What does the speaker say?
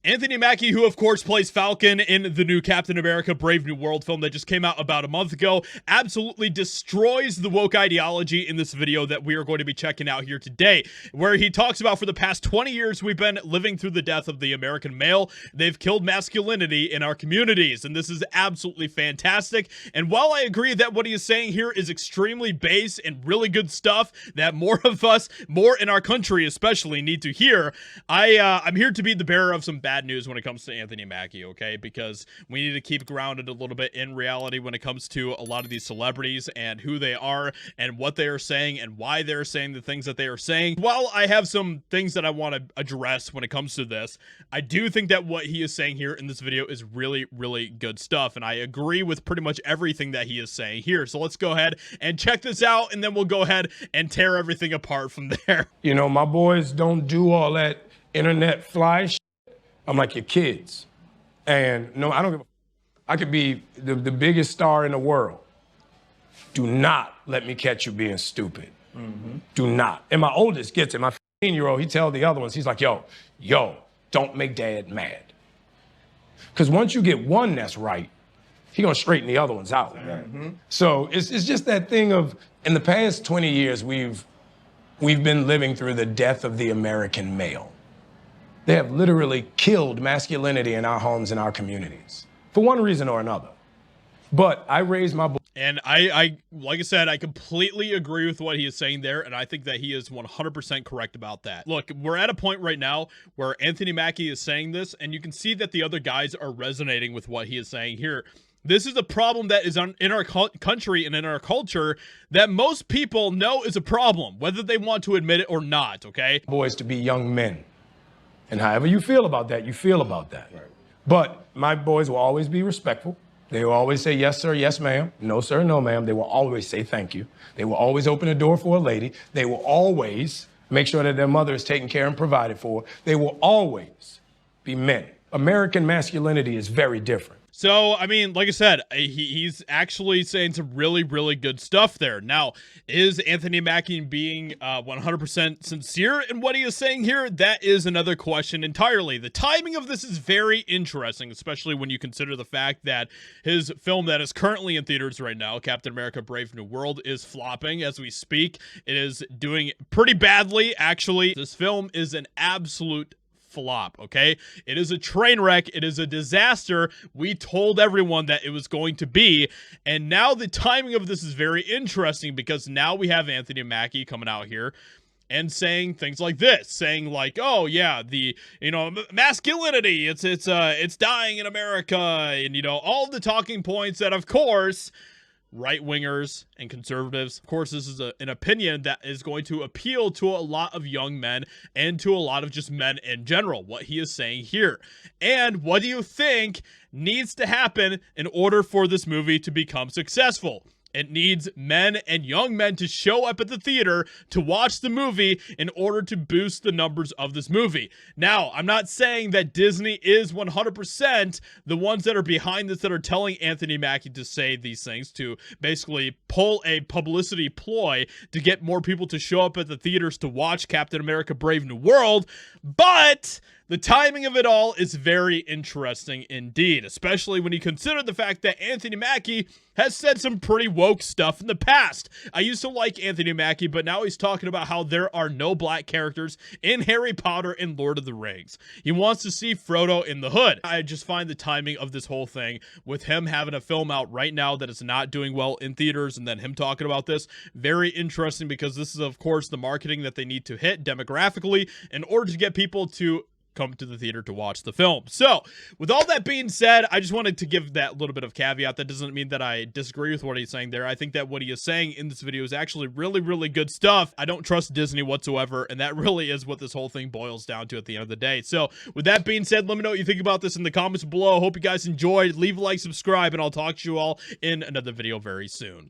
Anthony Mackie, who of course plays Falcon in the new Captain America Brave New World film that just came out about a month ago, absolutely destroys the woke ideology in this video that we are going to be checking out here today, where he talks about for the past 20 years we've been living through the death of the American male. They've killed masculinity in our communities, and this is absolutely fantastic. And while I agree that what he is saying here is extremely base and really good stuff that more of us, more in our country especially, need to hear, I'm here to be the bearer of some bad news when it comes to Anthony Mackie, okay? Because we need to keep grounded a little bit in reality when it comes to a lot of these celebrities and who they are and what they are saying and why they're saying the things that they are saying. While I have some things that I want to address when it comes to this, I do think that what he is saying here in this video is really, really good stuff, and I agree with pretty much everything that he is saying here. So let's go ahead and check this out, and then we'll go ahead and tear everything apart from there. You know, my boys don't do all that internet fly shit. I'm like your kids. And no, I don't give a I could be the biggest star in the world. Do not let me catch you being stupid. Do not. And my oldest gets it. My 15-year-old, he tells the other ones, he's like, yo, don't make dad mad. Because once you get one that's right, he gonna straighten the other ones out. So it's just that thing of, in the past 20 years, we've been living through the death of the American male. They have literally killed masculinity in our homes and our communities for one reason or another. But I raised my boy. And I like I said, I completely agree with what he is saying there, and I think that he is 100% correct about that. Look, we're at a point right now where Anthony Mackie is saying this, and you can see that the other guys are resonating with what he is saying here. This is a problem that is in our country and in our culture that most people know is a problem, whether they want to admit it or not, okay? Boys to be young men. And however you feel about that, you feel about that. Right. But my boys will always be respectful. They will always say, yes, sir, yes, ma'am. No, sir, no, ma'am. They will always say thank you. They will always open the door for a lady. They will always make sure that their mother is taken care and provided for. They will always be men. American masculinity is very different. So, I mean, like I said, he's actually saying some really, really good stuff there. Now, is Anthony Mackie being 100% sincere in what he is saying here? That is another question entirely. The timing of this is very interesting, especially when you consider the fact that his film that is currently in theaters right now, Captain America Brave New World, is flopping as we speak. It is doing pretty badly, actually. This film is an absolute flop, okay? It is a train wreck. It is a disaster. We told everyone that it was going to be, and now the timing of this is very interesting because now we have Anthony Mackie coming out here and saying things like this, saying like, oh yeah, the, you know, masculinity, it's dying in America, and you know, all the talking points that of course right-wingers and conservatives. Of course, this is an opinion that is going to appeal to a lot of young men and to a lot of just men in general, what he is saying here. And what do you think needs to happen in order for this movie to become successful? It needs men and young men to show up at the theater to watch the movie in order to boost the numbers of this movie. Now, I'm not saying that Disney is 100% the ones that are behind this, that are telling Anthony Mackie to say these things, to basically pull a publicity ploy to get more people to show up at the theaters to watch Captain America Brave New World, but the timing of it all is very interesting indeed, especially when you consider the fact that Anthony Mackie has said some pretty woke stuff in the past. I used to like Anthony Mackie, but now he's talking about how there are no black characters in Harry Potter and Lord of the Rings. He wants to see Frodo in the hood. I just find the timing of this whole thing, with him having a film out right now that is not doing well in theaters, and then him talking about this, very interesting, because this is, of course, the marketing that they need to hit demographically in order to get people to come to the theater to watch the film. So, with all that being said, I just wanted to give that little bit of caveat. That doesn't mean that I disagree with what he's saying there. I think that what he is saying in this video is actually really, really good stuff. I don't trust Disney whatsoever, and that really is what this whole thing boils down to at the end of the day. So, with that being said, let me know what you think about this in the comments below. Hope you guys enjoyed. Leave a like, subscribe, and I'll talk to you all in another video very soon.